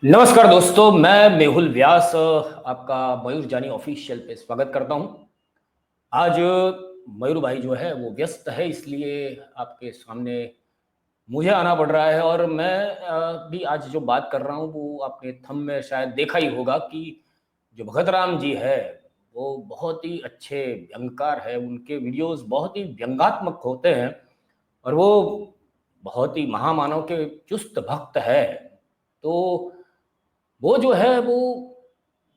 नमस्कार दोस्तों, मैं मेहुल व्यास आपका मयूर जानी ऑफिशियल पे स्वागत करता हूं। आज मयूर भाई जो है वो व्यस्त है, इसलिए आपके सामने मुझे आना पड़ रहा है। और मैं भी आज जो बात कर रहा हूं वो आपने थंब में शायद देखा ही होगा कि जो भगत राम जी है वो बहुत ही अच्छे व्यंगकार है। उनके वीडियोस बहुत ही व्यंगात्मक होते हैं और वो बहुत ही महामानव के चुस्त भक्त है। तो वो जो है वो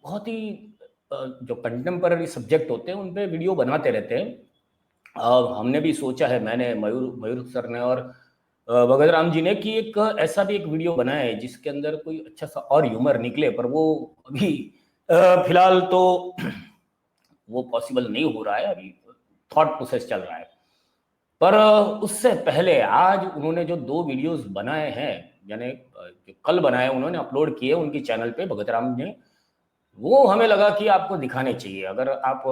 बहुत ही जो कंटेम्पररी सब्जेक्ट होते हैं उन पे वीडियो बनाते रहते हैं। हमने भी सोचा है, मैंने मयूर मयूर सर ने और भगत राम जी ने, कि एक ऐसा भी एक वीडियो बनाया है जिसके अंदर कोई अच्छा सा और ह्यूमर निकले, पर वो अभी फिलहाल तो वो पॉसिबल नहीं हो रहा है। अभी थॉट प्रोसेस चल रहा है। पर उससे पहले आज उन्होंने जो दो वीडियोस बनाए हैं, यानी जो कल बनाए उन्होंने अपलोड किए उनकी चैनल पे भगत राम ने, वो हमें लगा कि आपको दिखाने चाहिए। अगर आप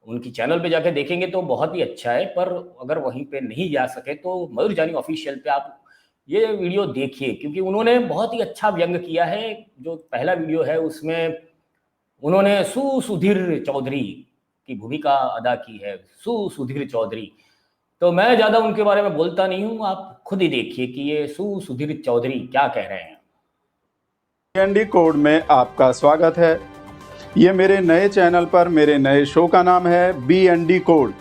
उनकी चैनल पे जाके देखेंगे तो बहुत ही अच्छा है, पर अगर वहीं पे नहीं जा सके तो मयूर जानी ऑफिशियल पे आप ये वीडियो देखिए, क्योंकि उन्होंने बहुत ही अच्छा व्यंग किया है। जो पहला वीडियो है उसमें उन्होंने सुधीर चौधरी की भूमिका अदा की है। सुधीर चौधरी, तो मैं ज़्यादा उनके बारे में बोलता नहीं हूँ, आप खुद ही देखिए कि ये सुधीर चौधरी क्या कह रहे हैं। BND कोड में आपका स्वागत है। ये मेरे नए चैनल पर मेरे नए शो का नाम है BND कोड।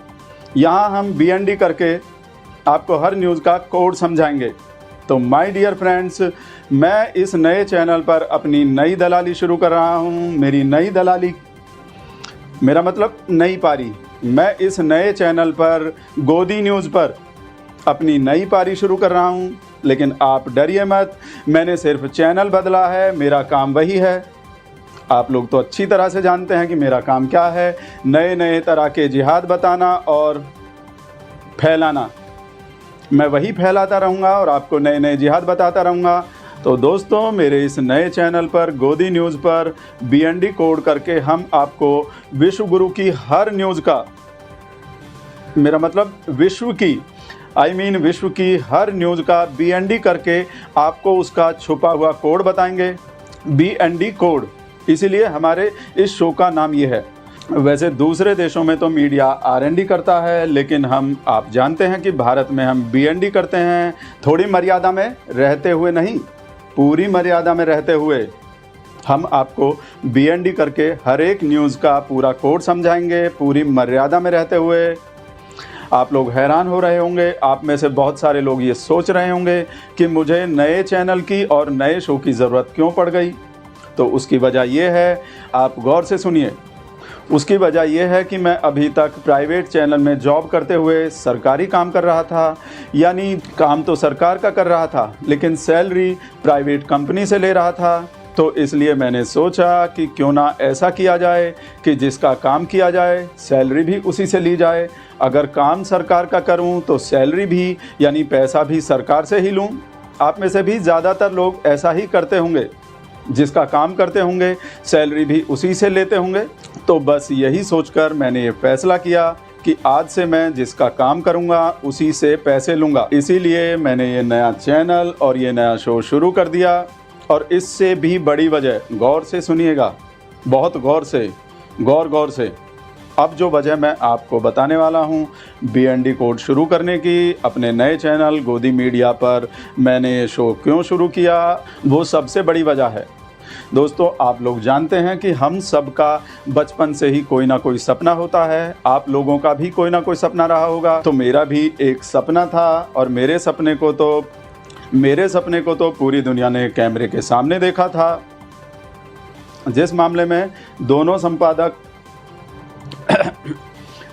यहाँ हम BND करके आपको हर न्यूज़ का कोड समझाएंगे। तो माय डियर फ्रेंड्स, मैं इस नए चैनल पर अपनी नई दलाली शुरू कर रहा हूँ। मेरी नई दलाली, मेरा मतलब नई पारी। मैं इस नए चैनल पर गोदी न्यूज़ पर अपनी नई पारी शुरू कर रहा हूँ। लेकिन आप डरिए मत, मैंने सिर्फ चैनल बदला है, मेरा काम वही है। आप लोग तो अच्छी तरह से जानते हैं कि मेरा काम क्या है, नए नए तरह के जिहाद बताना और फैलाना। मैं वही फैलाता रहूँगा और आपको नए नए जिहाद बताता रहूँगा। तो दोस्तों, मेरे इस नए चैनल पर गोदी न्यूज़ पर BND कोड करके हम आपको विश्व गुरु की हर न्यूज़ का, मेरा मतलब विश्व की, विश्व की हर न्यूज़ का BND करके आपको उसका छुपा हुआ कोड बताएंगे। BND कोड, इसीलिए हमारे इस शो का नाम ये है। वैसे दूसरे देशों में तो मीडिया RND करता है, लेकिन आप जानते हैं कि भारत में हम BND करते हैं। थोड़ी मर्यादा में रहते हुए नहीं, पूरी मर्यादा में रहते हुए हम आपको BND करके हर एक न्यूज़ का पूरा कोड समझाएंगे, पूरी मर्यादा में रहते हुए। आप लोग हैरान हो रहे होंगे, आप में से बहुत सारे लोग ये सोच रहे होंगे कि मुझे नए चैनल की और नए शो की ज़रूरत क्यों पड़ गई। तो उसकी वजह यह है, आप गौर से सुनिए। उसकी वजह यह है कि मैं अभी तक प्राइवेट चैनल में जॉब करते हुए सरकारी काम कर रहा था। यानी काम तो सरकार का कर रहा था, लेकिन सैलरी प्राइवेट कंपनी से ले रहा था। तो इसलिए मैंने सोचा कि क्यों ना ऐसा किया जाए कि जिसका काम किया जाए सैलरी भी उसी से ली जाए। अगर काम सरकार का करूं तो सैलरी भी, यानी पैसा भी सरकार से ही लूं। आप में से भी ज़्यादातर लोग ऐसा ही करते होंगे, जिसका काम करते होंगे सैलरी भी उसी से लेते होंगे। तो बस यही सोचकर मैंने ये फैसला किया कि आज से मैं जिसका काम करूंगा उसी से पैसे लूँगा। इसीलिए मैंने ये नया चैनल और ये नया शो शुरू कर दिया। और इससे भी बड़ी वजह, गौर से सुनिएगा, बहुत गौर से। अब जो वजह मैं आपको बताने वाला हूँ BND कोड शुरू करने की, अपने नए चैनल गोदी मीडिया पर मैंने ये शो क्यों शुरू किया, वो सबसे बड़ी वजह है। दोस्तों, आप लोग जानते हैं कि हम सबका बचपन से ही कोई ना कोई सपना होता है। आप लोगों का भी कोई ना कोई सपना रहा होगा। तो मेरा भी एक सपना था, और मेरे सपने को तो पूरी दुनिया ने कैमरे के सामने देखा था। जिस मामले में दोनों संपादक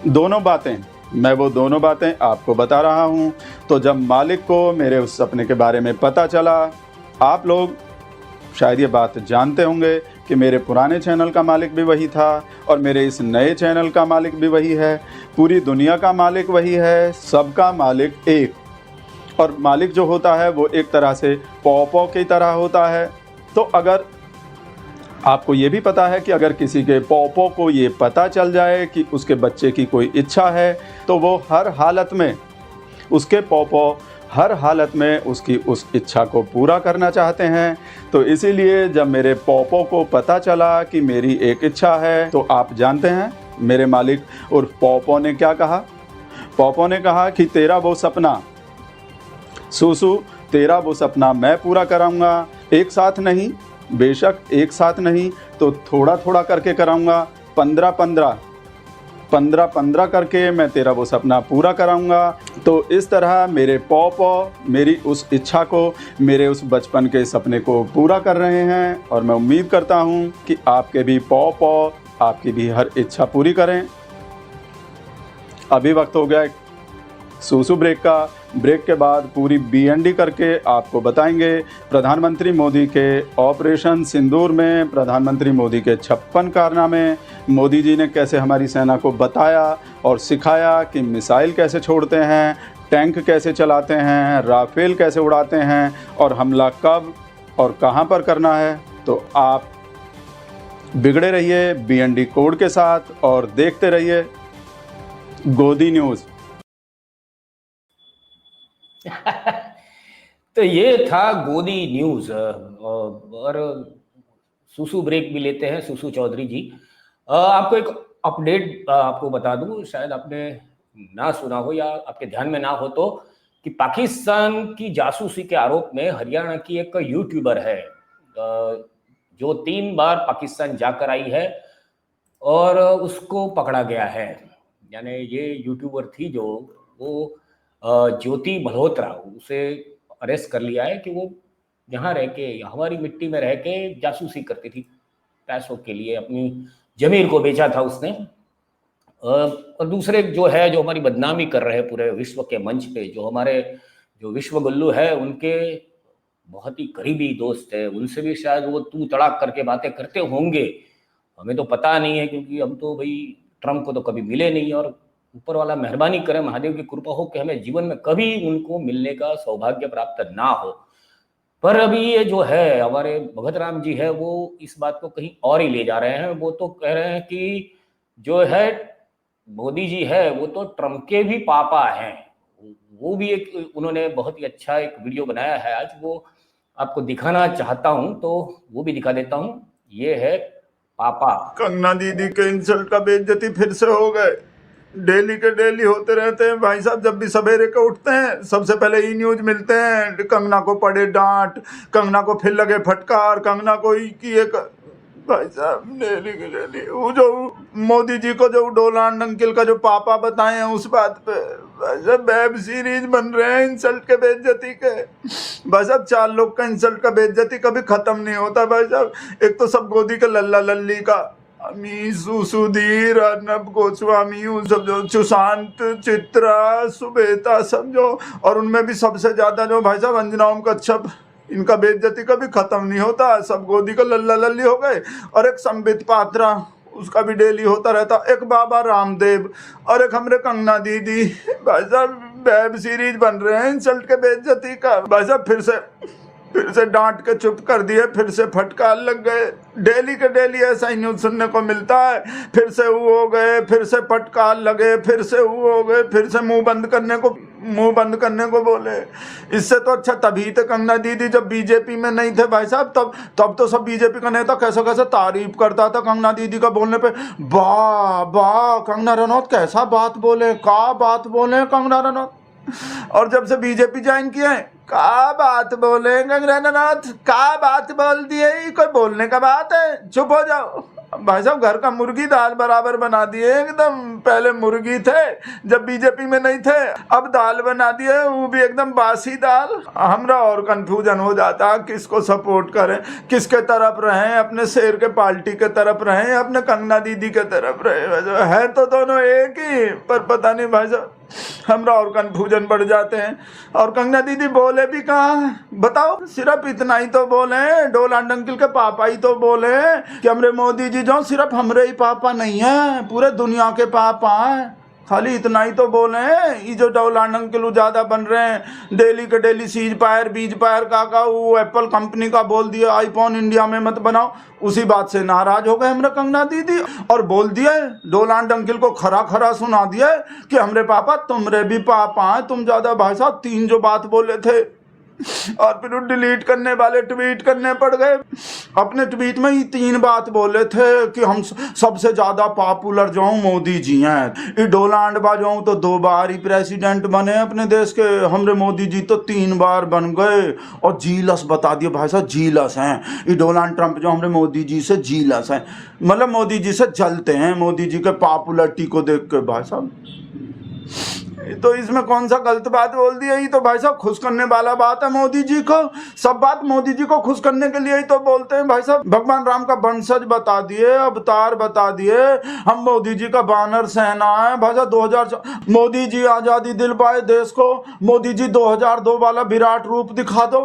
दोनों बातें आपको बता रहा हूं। तो जब मालिक को मेरे उस सपने के बारे में पता चला, आप लोग शायद ये बात जानते होंगे कि मेरे पुराने चैनल का मालिक भी वही था और मेरे इस नए चैनल का मालिक भी वही है। पूरी दुनिया का मालिक वही है, सबका मालिक एक। और मालिक जो होता है वो एक तरह से पौ की तरह होता है। तो अगर आपको ये भी पता है कि अगर किसी के पौ को ये पता चल जाए कि उसके बच्चे की कोई इच्छा है, तो वो हर हालत में उसके पौ हर हालत में उसकी उस इच्छा को पूरा करना चाहते हैं। तो इसीलिए जब मेरे पॉपो को पता चला कि मेरी एक इच्छा है, तो आप जानते हैं मेरे मालिक उर्फ पॉपो ने क्या कहा। पॉपो ने कहा कि तेरा वो सपना सूसू, तेरा वो सपना मैं पूरा कराऊंगा। एक साथ नहीं, बेशक एक साथ नहीं तो थोड़ा थोड़ा करके कराऊंगा। 15-15 करके मैं तेरा वो सपना पूरा कराऊंगा। तो इस तरह मेरे पॉपो मेरी उस इच्छा को, मेरे उस बचपन के सपने को पूरा कर रहे हैं। और मैं उम्मीद करता हूं कि आपके भी पॉपो आपकी भी हर इच्छा पूरी करें। अभी वक्त हो गया सूसू ब्रेक का। ब्रेक के बाद पूरी BND करके आपको बताएंगे प्रधानमंत्री मोदी के ऑपरेशन सिंदूर में प्रधानमंत्री मोदी के 56 कारनामे। मोदी जी ने कैसे हमारी सेना को बताया और सिखाया कि मिसाइल कैसे छोड़ते हैं, टैंक कैसे चलाते हैं, राफेल कैसे उड़ाते हैं और हमला कब और कहां पर करना है। तो आप बिगड़े रहिए BND कोड के साथ और देखते रहिए गोदी न्यूज़। तो ये था गोदी न्यूज़। और सुसु ब्रेक भी लेते हैं सुसु चौधरी जी। आपको एक अपडेट आपको बता दूं, शायद आपने ना सुना हो या आपके ध्यान में ना हो, तो कि पाकिस्तान की जासूसी के आरोप में हरियाणा की एक यूट्यूबर है जो 3 बार पाकिस्तान जाकर आई है और उसको पकड़ा गया है। यानी ये यूट्यूबर थी जो वो ज्योति मल्होत्रा, उसे अरेस्ट कर लिया है कि वो यहाँ रह के, हमारी मिट्टी में रह के जासूसी करती थी पैसों के लिए। अपनी जमीर को बेचा था उसने। और दूसरे जो है, जो हमारी बदनामी कर रहे हैं पूरे विश्व के मंच पे, जो हमारे जो विश्व गुल्लू है, उनके बहुत ही करीबी दोस्त है, उनसे भी शायद वो तू तड़ाक करके बातें करते होंगे, हमें तो पता नहीं है, क्योंकि हम तो भाई ट्रम्प को तो कभी मिले नहीं। और ऊपर वाला मेहरबानी करे, महादेव की कृपा हो कि हमें जीवन में कभी उनको मिलने का सौभाग्य प्राप्त ना हो। पर अभी ये जो है हमारे भगत राम जी है, वो इस बात को कहीं और ही ले जा रहे हैं। वो तो कह रहे हैं कि जो है मोदी जी है वो तो ट्रम्प के भी पापा हैं। वो भी एक उन्होंने बहुत ही अच्छा एक वीडियो बनाया है आज, वो आपको दिखाना चाहता हूं, तो वो भी दिखा देता हूं। ये है पापा। कंगना दीदी के इंसल्ट का बेइज्जती फिर से हो गए। डेली के डेली होते रहते हैं भाई साहब। जब भी सवेरे के उठते हैं सबसे पहले ई न्यूज मिलते हैं, कंगना को पड़े डांट, कंगना को फिर लगे फटकार, कंगना को की एक भाई साहब डेली के डेली। वो जो मोदी जी को जो डोनाल्ड अंकल का जो पापा बताए हैं उस बात पे भाई साहब वेब सीरीज बन रहे हैं इंसल्ट के बेइज्जती के। भाई साहब 4 लोग का इंसल्ट का बेइज्जती कभी खत्म नहीं होता भाई साहब। एक तो सब गोदी के लल्ला लल्ली का, अमी सुधीर, अर्नब गोस्वामी, सब जो सुशांत, चित्रा, सुबेता, सब जो, और उनमें भी सबसे ज्यादा जो भाई साहब अंजना ओम कच्छप, इनका बेइज्जती कभी खत्म नहीं होता। सब गोदी का लल्ला लल्ली हो गए। और एक संबित पात्रा, उसका भी डेली होता रहता। एक बाबा रामदेव और एक हमरे कंगना दीदी। भाई साहब वेब सीरीज बन रहे हैं इंसल्ट के बेइज्जती का। भाई साहब फिर से डांट के चुप कर दिए, फिर से फटकार लग गए। डेली के डेली ऐसा ही न्यूज सुनने को मिलता है। फिर से वो हो गए, फिर से फटकार लगे, फिर से वो हो गए, फिर से मुंह बंद करने को बोले। इससे तो अच्छा तभी थे कंगना दीदी जब बीजेपी में नहीं थे भाई साहब। तब तो सब बीजेपी का नेता कैसे कैसे तारीफ करता था कंगना दीदी का बोलने पे। वाह कंगना रनौत कैसा बात बोले, का बात बोले कंगना रनौत। और जब से बीजेपी ज्वाइन किया है, का बात बोले कंगना रनौत, का बात बोल दिए। कोई बोलने का बात है, चुप हो जाओ भाई साहब। घर का मुर्गी दाल बराबर बना दिए एकदम। पहले मुर्गी थे जब बीजेपी में नहीं थे, अब दाल बना दिए, वो भी एकदम बासी दाल। हमरा और कंफ्यूजन हो जाता है किसको सपोर्ट करें, किसके तरफ रहें, अपने शेर के पार्टी के तरफ रहें, अपने कंगना दीदी के तरफ रहें। है तो दोनों एक ही, पर पता नहीं भाई साहब हमरा और कंफ्यूजन बढ़ जाते हैं। और कंगना दीदी बोले भी कहाँ बताओ, सिर्फ इतना ही तो बोले, डोनाल्ड अंकल के पापा ही तो बोले कि हमरे मोदी जी जो सिर्फ हमरे ही पापा नहीं है, पूरे दुनिया के पापा हैं। खाली इतना ही तो बोले हैं। ये जो डोनाल्ड अंकल ज्यादा बन रहे हैं, डेली के डेली सीज पायर बीज पायर का वो एप्पल कंपनी का बोल दिया आईफोन इंडिया में मत बनाओ, उसी बात से नाराज हो गए हमरा कंगना दीदी और बोल दिया डोनाल्ड अंकल को खरा खरा सुना दिया कि हमरे पापा तुमरे भी पापा हैं, तुम ज्यादा भाई साहब 3 जो बात बोले थे और फिर डिलीट करने वाले ट्वीट करने पड़ गए। अपने ट्वीट में ये 3 बात बोले थे कि हम सबसे ज्यादा पॉपुलर जो मोदी जी हैं। ये डोनाल्ड बा जो तो 2 बार ही प्रेसिडेंट बने अपने देश के, हमरे मोदी जी तो 3 बार बन गए और जीलस बता दिए भाई साहब, जीलस हैं ये डोनाल्ड ट्रंप जो हमरे मोदी जी से जीलस हैं, मतलब मोदी जी से जलते हैं मोदी जी के पॉपुलरिटी को देख के। भाई साहब तो इसमें कौन सा गलत बात बोल दी है? ये तो भाई साहब खुश करने वाला बात है मोदी जी को। सब बात मोदी जी को खुश करने के लिए ही तो बोलते हैं भाई साहब। भगवान राम का वंशज बता दिए, अवतार बता दिए, हम मोदी जी का बानर सेना है भाई साहब। 2000 मोदी जी आजादी दिल पाए देश को, मोदी जी 2002 वाला विराट रूप दिखा दो,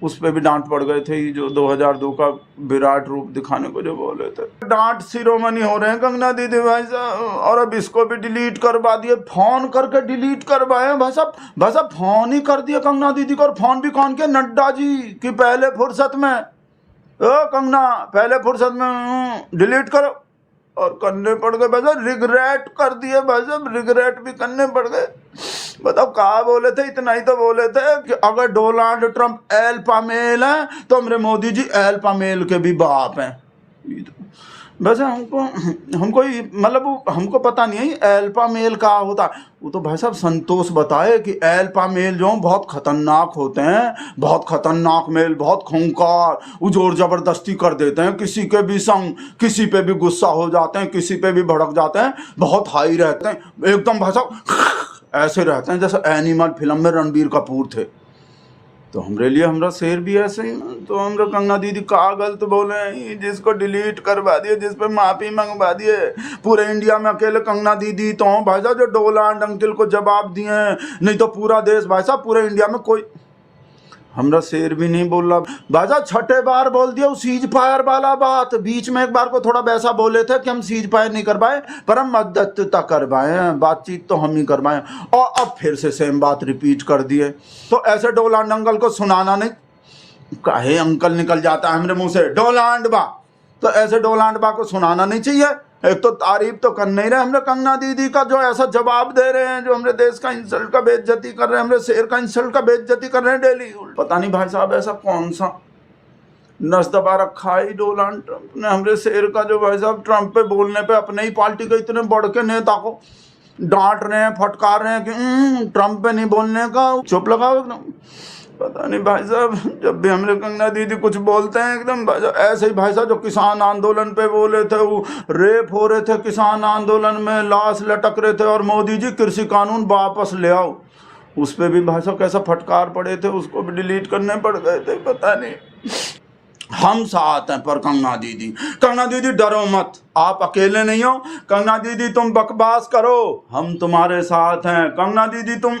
उस पे भी डांट पड़ गए थे। जो 2002 का विराट रूप दिखाने को जो बोले थे, डांट शिरोमणि हो रहे हैं कंगना दीदी भाई साहब। और अब इसको भी डिलीट करवा दिए, फोन करके डिलीट करवाए भाई साहब। भाई साहब फोन ही कर दिया कंगना दीदी को, और फोन भी कौन के? नड्डा जी की पहले फुर्सत में, ओ कंगना पहले फुर्सत में डिलीट करो, और करने पड़ गए भाई साहब, रिग्रेट कर दिए भाई साहब, रिग्रेट भी करने पड़ गए। बताओ कहा बोले थे? इतना ही तो बोले थे कि अगर डोनाल्ड ट्रंप अल्फा मेल है तो हमारे मोदी जी अल्फा मेल के भी बाप हैं। वैसे हमको मतलब हमको पता नहीं है अल्फा मेल क्या होता है। वो तो भाई साहब संतोष बताए कि अल्फा मेल जो बहुत खतरनाक होते हैं, बहुत खतरनाक मेल, बहुत खूंखार, वो जोर जबरदस्ती कर देते हैं किसी के भी संग, किसी पे भी गुस्सा हो जाते हैं, किसी पे भी भड़क जाते हैं, बहुत हाई रहते हैं, एकदम भाई साहब ऐसे रहते हैं जैसे एनिमल फिल्म में रणबीर कपूर थे। तो हमरे लिए हमरा शेर भी ऐसे ही। तो हमरा कंगना दीदी का गलत बोले हैं, जिसको डिलीट करवा दिए, जिस पे माफी मंगवा दिए। पूरे इंडिया में अकेले कंगना दीदी तो भाई साहब जो डोनाल्ड अंकल को जवाब दिए, नहीं तो पूरा देश भाई साहब, पूरे इंडिया में कोई हमरा शेर भी नहीं बोल रहा भाई साहब। 6ठे बार बोल दिया वो सीज फायर वाला बात। बीच में एक बार को थोड़ा वैसा बोले थे कि हम सीज फायर नहीं करवाए, पर हम मध्यस्थता करवाए, बातचीत तो हम ही करवाए, और अब फिर से सेम बात रिपीट कर दिए। तो ऐसे डोनाल्ड अंकल को सुनाना नहीं, काहे अंकल निकल जाता है हमारे मुंह से, डोनाल्ड बा, तो ऐसे डोनाल्ड बा को सुनाना नहीं चाहिए। एक तो तारीफ तो कर नहीं रहे हमरे कंगना दीदी का, जो ऐसा जवाब दे रहे हैं, जो हमरे देश का इंसल्ट का बेइज्जती कर रहे हैं, हमरे शेर का इंसल्ट का बेइज्जती कर रहे हैं डेली। पता नहीं भाई साहब ऐसा कौन सा नस दबा रखा है डोनाल्ड ट्रंप ने हमरे शेर का, जो भाई साहब ट्रंप पे बोलने पे अपने ही पार्टी के इतने बड़ के नेता को डांट रहे हैं, फटकार रहे हैं कि ट्रंप पे नहीं बोलने का, चुप लगाओ एकदम। पता नहीं भाई साहब, जब भी हमरे कंगना दीदी कुछ बोलते हैं एकदम ऐसे ही भाई साहब। जो किसान आंदोलन पे बोले थे, वो रेप हो रहे थे किसान आंदोलन में, लाश लटक रहे थे, और मोदी जी कृषि कानून वापस ले आओ, उस पे भी भाई साहब कैसा फटकार पड़े थे, उसको भी डिलीट करने पड़ गए थे। पता नहीं, हम साथ हैं पर कंगना दीदी डरो मत, आप अकेले नहीं हो। कंगना दीदी तुम बकवास करो, हम तुम्हारे साथ हैं। कंगना दीदी तुम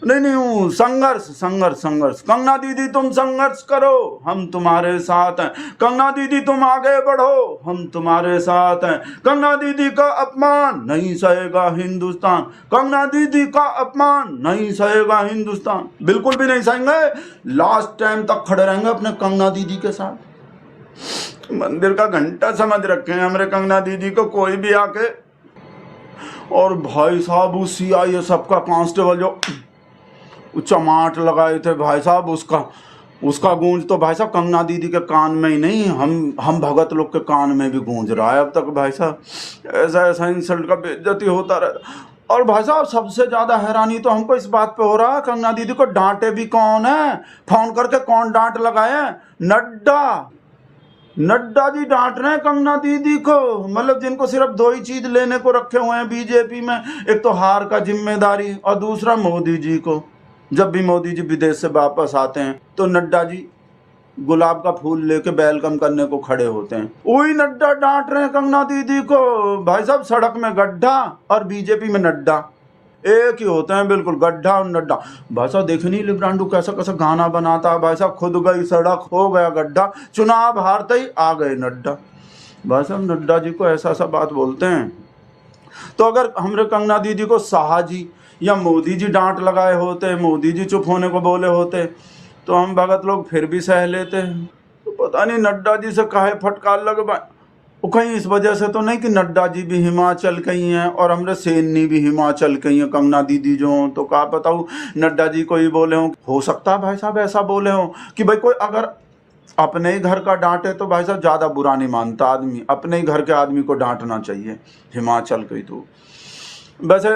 नहीं संघर्ष कंगना दीदी तुम संघर्ष करो, हम तुम्हारे साथ हैं। कंगना दीदी तुम आगे बढ़ो, हम तुम्हारे साथ हैं। कंगना दीदी का अपमान नहीं सहेगा हिंदुस्तान, कंगना दीदी का अपमान नहीं सहेगा हिंदुस्तान, बिल्कुल भी नहीं सहेंगे। लास्ट टाइम तक खड़े रहेंगे अपने कंगना दीदी के साथ। मंदिर का घंटा समझ रखे हैं हमरे कंगना दीदी को कोई भी आके। और भाई साहब उस CISF का कांस्टेबल जो चमाट लगाए थे भाई साहब, उसका गूंज तो भाई साहब कंगना दीदी के कान में ही नहीं, हम भगत लोग के कान में भी गूंज रहा है अब तक भाई साहब। ऐसा इंसल्ट का बेइज्जती होता रहा। और भाई साहब सबसे ज्यादा हैरानी तो हमको इस बात पे हो रहा है, कंगना दीदी को डांटे भी कौन है, फोन करके कौन डांट लगाए? नड्डा जी डांट रहे हैं कंगना दीदी को। मतलब जिनको सिर्फ 2 ही चीज लेने को रखे हुए हैं बीजेपी में, एक तो हार का जिम्मेदारी और दूसरा मोदी जी को। जब भी मोदी जी विदेश से वापस आते हैं तो नड्डा जी गुलाब का फूल लेके वेलकम करने को खड़े होते हैं। वही नड्डा डांट रहे हैं कंगना दीदी को। भाई साहब सड़क में गड्ढा और बीजेपी में नड्डा एक ही होते हैं, बिल्कुल गड्ढा और नड्डा। भाई साहब देखे नहीं लिब्रांडू कैसा गाना बनाता है भाई साहब, खुद गई सड़क हो गया गड्ढा, चुनाव हारते ही आ गए नड्डा। भाई साहब नड्डा जी को ऐसा बात बोलते हैं तो अगर हमरे कंगना दीदी को शाह जी या मोदी जी डांट लगाए होते, मोदी जी चुप होने को बोले होते, तो हम भगत लोग फिर भी सह लेते। तो पता नहीं नड्डा जी से काहे फटकार लग पाए। वो कहीं इस वजह से तो नहीं कि नड्डा जी भी हिमाचल के ही हैं और हमरे सेनी भी हिमाचल के ही हैं, कंगना दीदी जो हों, तो क्या बताऊँ नड्डा जी को ही बोले हों। हो सकता है भाई साहब ऐसा बोले हों कि भाई कोई अगर अपने ही घर का डांटे तो भाई साहब ज़्यादा बुरा नहीं मानता आदमी, अपने ही घर के आदमी को डांटना चाहिए, हिमाचल के ही। तो वैसे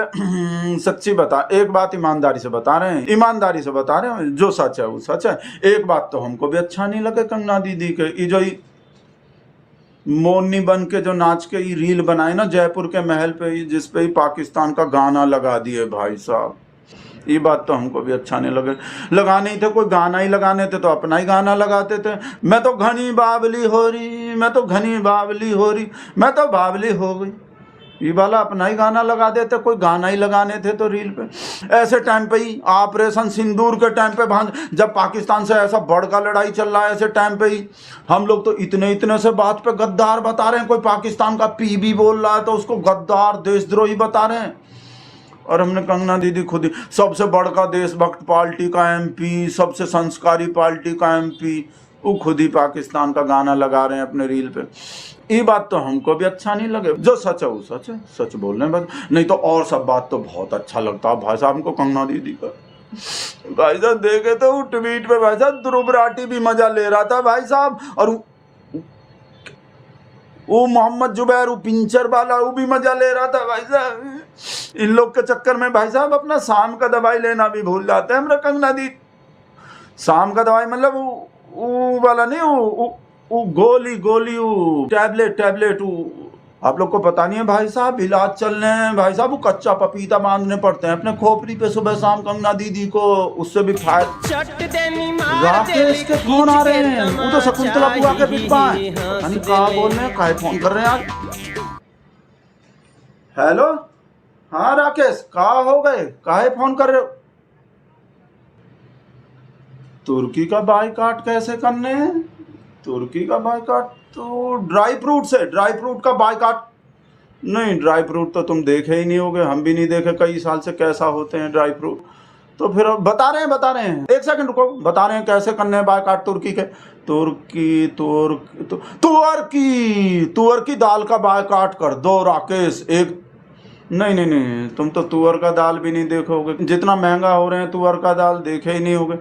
सच्ची बता, एक बात ईमानदारी से बता रहे हैं, ईमानदारी से बता रहे हैं, जो सच है वो सच है। एक बात तो हमको भी अच्छा नहीं लगे कंगना दीदी के, ये जो मोरनी बन के जो नाच के ये रील बनाए ना जयपुर के महल पे, जिस पे ही पाकिस्तान का गाना लगा दिए भाई साहब, ये बात तो हमको भी अच्छा नहीं लगे। लगाने ही थे, कोई गाना ही लगाने थे तो अपना ही गाना लगाते थे। मैं तो घनी बावली हो रही, मैं तो घनी बावली हो रही, मैं तो बावली हो गई, ये वाला अपना ही गाना लगा देते। कोई गाना ही लगाने थे तो रील पे। ऐसे टाइम पे ही ऑपरेशन सिंदूर के टाइम पे भांज, जब पाकिस्तान से ऐसा बड़का लड़ाई चल रहा है, ऐसे टाइम पे ही हम लोग तो इतने से बात पे गद्दार बता रहे हैं। कोई पाकिस्तान का पीबी बोल रहा है तो उसको गद्दार देशद्रोही बता रहे हैं। और हमने कंगना दीदी खुद ही सबसे बड़का देशभक्त पार्टी का MP, सबसे संस्कारी पार्टी का MP, वो खुद ही पाकिस्तान का गाना लगा रहे हैं अपने रील पे। ये बात तो हमको भी अच्छा नहीं लगे। जो सच है वो सच है, सच बोल रहे हैं बस, नहीं तो और सब बात तो बहुत अच्छा लगता है भाई साहब हमको कंगना दीदी का। भाई साहब देखे तो वो ट्वीट पे भाई साहब ध्रुव राठी भी मजा ले रहा था भाई साहब, और वो मोहम्मद जुबैर, वो पिंचर वाला, वो भी मजा ले रहा था भाई साहब। इन लोग के चक्कर में भाई साहब अपना शाम का दवाई लेना भी भूल जाते हैं हमरा कंगना दी। शाम का दवाई मतलब वो वाला नहीं, वो गोली वो टैबलेट वो आप लोग को पता नहीं है भाई साहब, इलाज चलने हैं भाई साहब, वो कच्चा पपीता बांधने पड़ते हैं अपने खोपड़ी पे सुबह शाम कंगना दीदी को, उससे भी फायदा। राकेश के फोन आ रहे हैं, वो तो शकुंतला बुआ के पिपा है, क्या बोल रहे हैं, काहे फोन कर रहे हैं आज। हेलो, हाँ राकेश, कहाँ हो गए, काहे फोन कर रहे हो। तुर्की का बाइकाट कैसे करने हैं, तुर्की का बाइकाट तो ड्राई फ्रूट का बाइकाट नहीं। ड्राई फ्रूट तो तुम देखे ही नहीं होगे, हम भी नहीं देखे कई साल से कैसा होते हैं ड्राई फ्रूट। तो फिर बता रहे हैं, एक सेकंड रुको, बता रहे हैं कैसे करने हैं बाइकाट तुर्की के। तुअर की दाल का बाइकाट कर दो राकेश। एक नहीं, तुम तो तुअर का दाल भी नहीं देखोगे, जितना महंगा हो रहे हैं तुअर का दाल देखे ही नहीं होगे,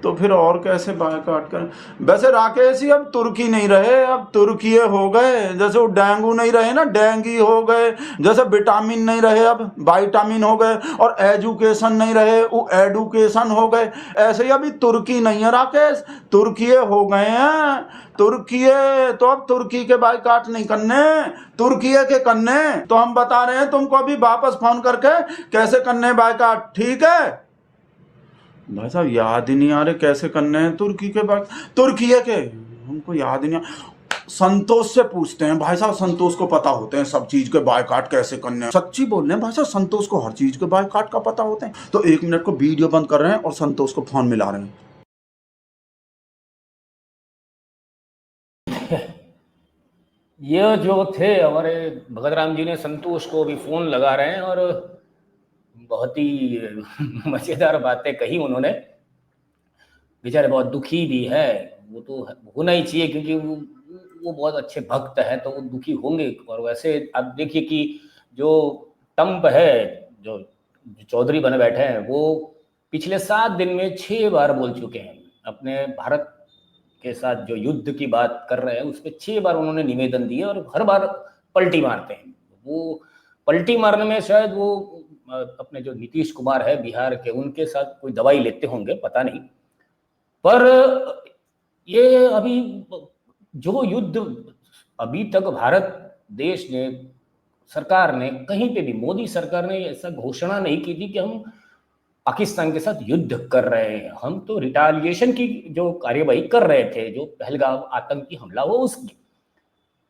तो फिर और कैसे बाइकाट करें। वैसे राकेश ही अब तुर्की नहीं रहे, अब तुर्कीये हो गए। जैसे वो डेंगू नहीं रहे ना, डेंगी हो गए, जैसे विटामिन नहीं रहे अब वाइटामिन हो गए, और एजुकेशन नहीं रहे वो एडुकेशन हो गए, ऐसे ही अभी तुर्की नहीं है राकेश, तुर्कीये हो गए हैं। तुर्कीये तो अब तुर्की के बाइकाट नहीं करने, तुर्कीये के करने। तो हम बता रहे हैं तुमको अभी वापस फोन करके कैसे करने बाइकाट, ठीक है भाई साहब। याद ही नहीं आ रहे कैसे करने हैं तुर्की के बाद, तुर्कीये के हमको याद ही नहीं। संतोष से पूछते हैं भाई साहब, संतोष को पता होते हैं सब चीज के बाइकाट कैसे करने हैं। सच्ची बोल रहे हैं भाई साहब, संतोष को हर चीज के बाइकाट का पता होते हैं। तो 1 मिनट को वीडियो बंद कर रहे हैं और संतोष को फोन मिला रहे हैं। ये जो थे हमारे भगत राम जी ने संतोष को भी फोन लगा रहे हैं, और बहुत ही मजेदार बातें कही उन्होंने। बेचारे बहुत दुखी भी है, वो तो होना ही चाहिए क्योंकि वो बहुत अच्छे भक्त है, तो वो दुखी होंगे। और वैसे आप देखिए कि जो ट्रम्प है, जो चौधरी बने बैठे हैं, वो पिछले 7 दिन में 6 बार बोल चुके हैं अपने भारत के साथ जो युद्ध की बात कर रहे हैं उस पर 6 बार उन्होंने निवेदन दिए, और हर बार पलटी मारते हैं। वो पलटी मारने में शायद वो अपने जो नीतीश कुमार है बिहार के, उनके साथ कोई दवाई लेते होंगे, पता नहीं। पर ये अभी जो युद्ध अभी तक भारत देश ने, सरकार ने कहीं पे भी, मोदी सरकार ने ऐसा घोषणा नहीं की थी कि हम पाकिस्तान के साथ युद्ध कर रहे हैं। हम तो रिटालिएशन की जो कार्यवाही कर रहे थे, जो पहलगाम आतंकी हमला हुआ उसकी,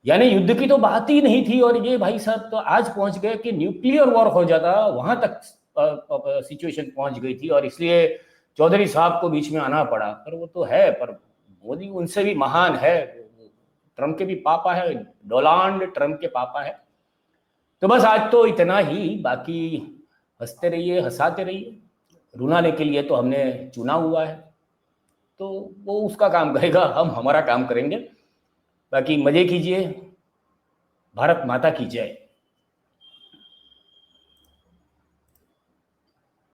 यानी युद्ध की तो बात ही नहीं थी। और ये भाई साहब तो आज पहुंच गए कि न्यूक्लियर वॉर हो जाता, वहां तक सिचुएशन पहुंच गई थी, और इसलिए चौधरी साहब को बीच में आना पड़ा। पर वो तो है, पर मोदी उनसे भी महान है, ट्रम्प के भी पापा है, डोनाल्ड ट्रम्प के पापा है। तो बस आज तो इतना ही, बाकी हंसते रहिए, हंसाते रहिए। रुलाने के लिए तो हमने चुना हुआ है, तो वो उसका काम करेगा, हम हमारा काम करेंगे। बाकी मजे कीजिए। भारत माता की जय।